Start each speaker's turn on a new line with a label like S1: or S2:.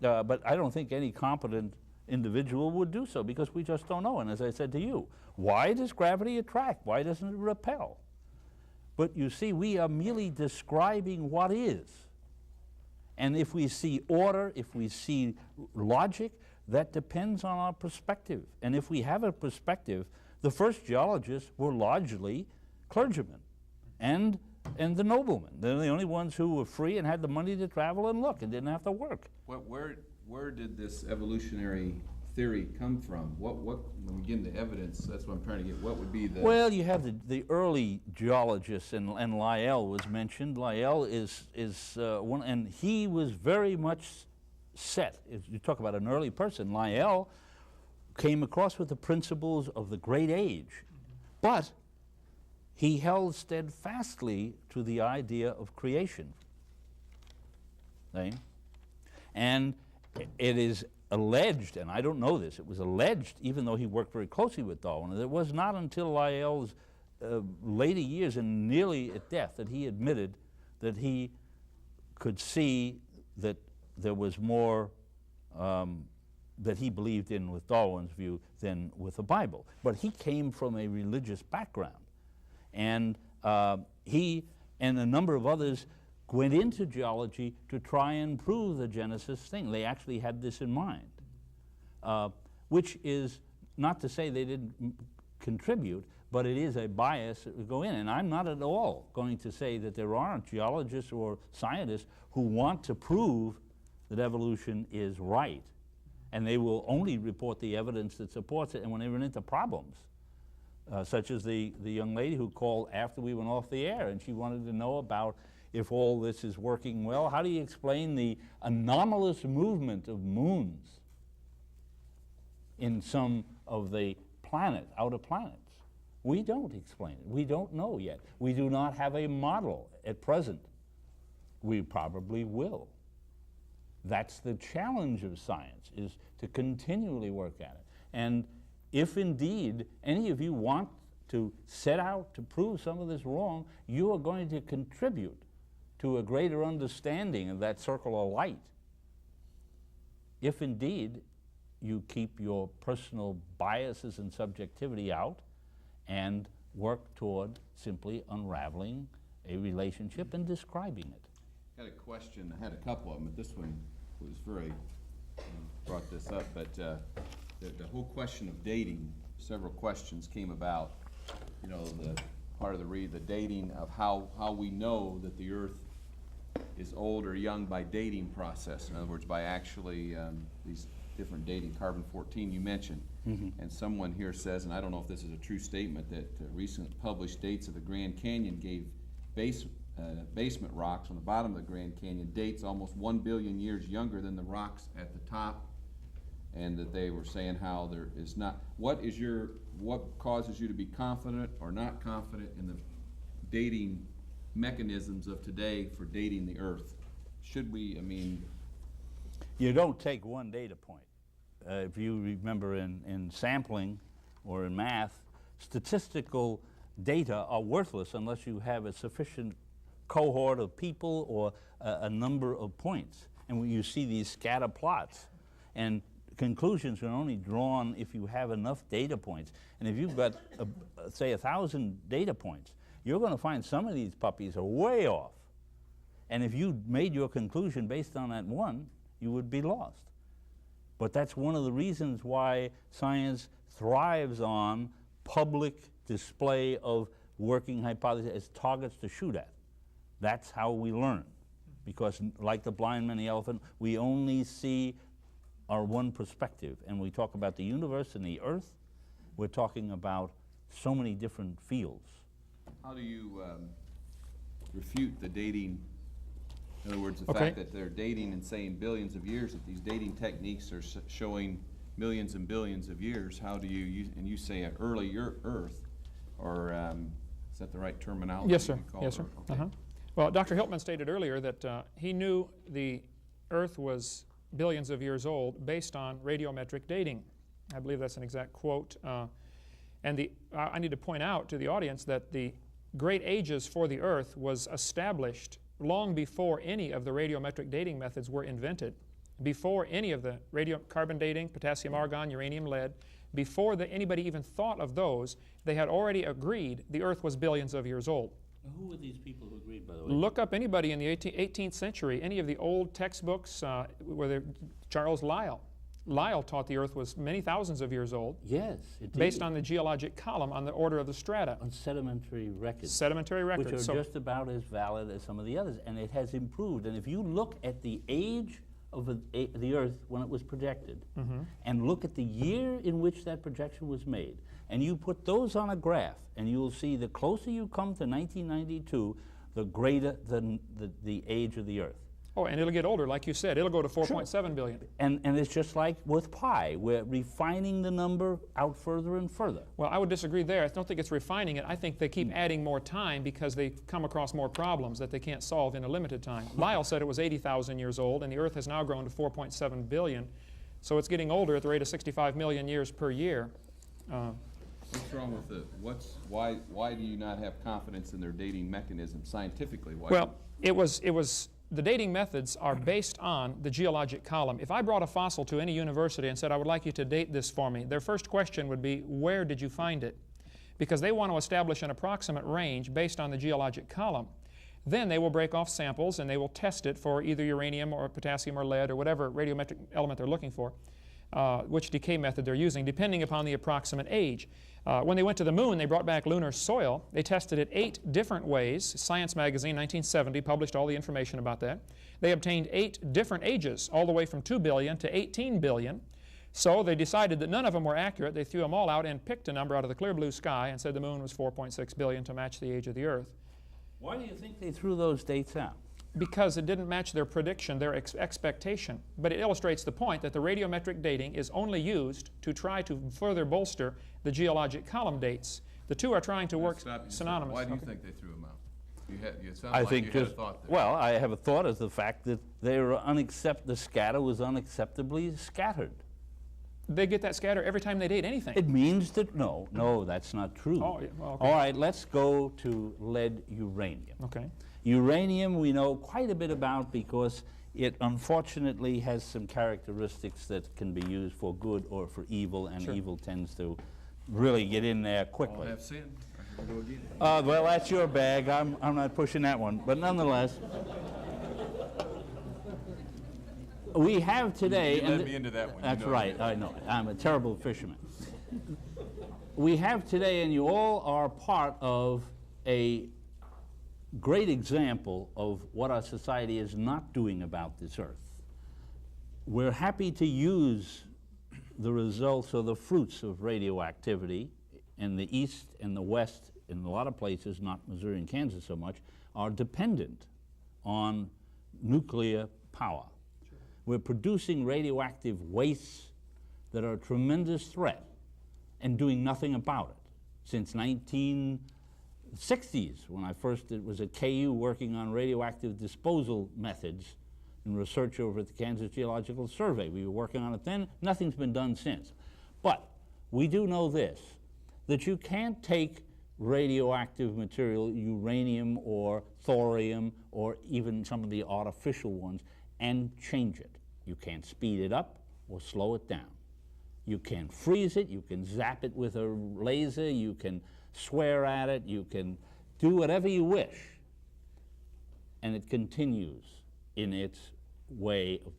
S1: But I don't think any competent individual would do so because we just don't know. And as I said to you, why does gravity attract? Why doesn't it repel? But you see, we are merely describing what is. And if we see order, if we see logic, that depends on our perspective. And if we have a perspective, the first geologists were largely clergymen and the noblemen. They're the only ones who were free and had the money to travel and look and didn't have to work.
S2: Where did this evolutionary theory come from? When we get into evidence, that's what I'm trying to get. What would be the...
S1: Well, you have the early geologists, and Lyell was mentioned. Lyell is one, and he was very much set. If you talk about an early person, Lyell came across with the principles of the Great Age, but he held steadfastly to the idea of creation. See? And it is alleged, and I don't know this, it was alleged, even though he worked very closely with Darwin, that it was not until Lyell's later years and nearly at death that he admitted that he could see that there was more that he believed in with Darwin's view than with the Bible. But he came from a religious background. And he and a number of others went into geology to try and prove the Genesis thing. They actually had this in mind, which is not to say they didn't contribute, but it is a bias that would go in. And I'm not at all going to say that there aren't geologists or scientists who want to prove that evolution is right. And they will only report the evidence that supports it. And when they run into problems, such as the young lady who called after we went off the air, and she wanted to know about if all this is working well. How do you explain the anomalous movement of moons in some of the outer planets? We don't explain it. We don't know yet. We do not have a model at present. We probably will. That's the challenge of science, is to continually work at it. And if indeed any of you want to set out to prove some of this wrong, you are going to contribute to a greater understanding of that circle of light. If indeed you keep your personal biases and subjectivity out and work toward simply unraveling a relationship and describing it.
S2: I had a question, I had a couple of them, but this one was very, brought this up, but the whole question of dating, several questions came about, you know, the part of the dating of how we know that the Earth is old or young by dating process. In other words, by actually these different dating, carbon-14 you mentioned. Mm-hmm. And someone here says, and I don't know if this is a true statement, that recent published dates of the Grand Canyon gave basement rocks on the bottom of the Grand Canyon dates almost 1 billion years younger than the rocks at the top, and that they were saying how there is not, what causes you to be confident or not confident in the dating mechanisms of today for dating the Earth? Should we, I mean...
S1: You don't take one data point. If you remember in sampling or in math, statistical data are worthless unless you have a sufficient cohort of people or a number of points. And when you see these scatter plots, and conclusions are only drawn if you have enough data points. And if you've got, say, 1,000 data points, you're going to find some of these puppies are way off. And if you made your conclusion based on that one, you would be lost. But that's one of the reasons why science thrives on public display of working hypotheses as targets to shoot at. That's how we learn. Because like the blind man and the elephant, we only see our one perspective. And we talk about the universe and the Earth, we're talking about so many different fields.
S2: How do you refute the dating? In other words, the fact that they're dating and saying billions of years, that these dating techniques are showing millions and billions of years. How do you and you say an earlier Earth, or is that the right terminology?
S3: Yes, sir. Yes, sir. Okay. Well, Dr. Hiltman stated earlier that he knew the Earth was billions of years old based on radiometric dating. I believe that's an exact quote. And I need to point out to the audience that the great ages for the Earth was established long before any of the radiometric dating methods were invented. before any of the radiocarbon dating, potassium, argon, uranium, lead, before anybody even thought of those, they had already agreed the Earth was billions of years old.
S1: Who were these people who agreed, by the way?
S3: Look up anybody in the 18th century, any of the old textbooks, Charles Lyell. Lyell taught the Earth was many thousands of years old.
S1: Yes, it did.
S3: Based on the geologic column on the order of the strata.
S1: On sedimentary records.
S3: Sedimentary records.
S1: Which are just about as valid as some of the others, and it has improved. And if you look at the age of the Earth when it was projected, and look at the year in which that projection was made, and you put those on a graph, and you will see the closer you come to 1992, the greater the age of the Earth.
S3: Oh, and it'll get older, like you said. It'll go to 4.7 billion.
S1: And it's just like with pi. We're refining the number out further and further.
S3: Well, I would disagree there. I don't think it's refining it. I think they keep adding more time because they come across more problems that they can't solve in a limited time. Lyell said it was 80,000 years old, and the Earth has now grown to 4.7 billion. So it's getting older at the rate of 65 million years per year.
S2: What's wrong with it? Why do you not have confidence in their dating mechanism scientifically?
S3: Well, the dating methods are based on the geologic column. If I brought a fossil to any university and said, I would like you to date this for me, their first question would be, where did you find it? Because they want to establish an approximate range based on the geologic column. Then they will break off samples and they will test it for either uranium or potassium or lead or whatever radiometric element they're looking for, which decay method they're using, depending upon the approximate age. When they went to the moon, they brought back lunar soil. They tested it 8 different ways. Science magazine, 1970, published all the information about that. They obtained 8 different ages, all the way from 2 billion to 18 billion. So they decided that none of them were accurate. They threw them all out and picked a number out of the clear blue sky and said the moon was 4.6 billion to match the age of the Earth.
S1: Why do you think they threw those dates out?
S3: Because it didn't match their prediction, their expectation. But it illustrates the point that the radiometric dating is only used to try to further bolster the geologic column dates. The two are trying to work synonymous.
S2: Why do you think they threw them out? You sound
S1: I
S2: like
S1: think
S2: you had a
S1: just,
S2: thought there.
S1: well, I have a thought as the fact that the scatter was unacceptably scattered.
S3: They get that scatter every time they date anything.
S1: It means that, no, that's not true.
S3: Oh, yeah, well, okay.
S1: All right, let's go to lead uranium.
S3: Okay.
S1: Uranium we know quite a bit about because it unfortunately has some characteristics that can be used for good or for evil, and
S3: Sure.
S1: evil tends to really get in there
S2: All
S1: quickly.
S2: have sin. I can go again.
S1: Well, that's your bag. I'm not pushing that one. But nonetheless, we have today...
S2: You led me into that one.
S1: That's
S2: You know
S1: right.
S2: that.
S1: I know. I'm a terrible fisherman. We have today, and you all are part of a great example of what our society is not doing about this Earth. We're happy to use the results or the fruits of radioactivity in the East and the West, in a lot of places, not Missouri and Kansas so much, are dependent on nuclear power. Sure. We're producing radioactive wastes that are a tremendous threat and doing nothing about it. Since 1960s, when I first was at KU working on radioactive disposal methods and research over at the Kansas Geological Survey. We were working on it then. Nothing's been done since. But we do know this, that you can't take radioactive material, uranium or thorium, or even some of the artificial ones, and change it. You can't speed it up or slow it down. You can freeze it, you can zap it with a laser, you can swear at it, you can do whatever you wish, and it continues in its way of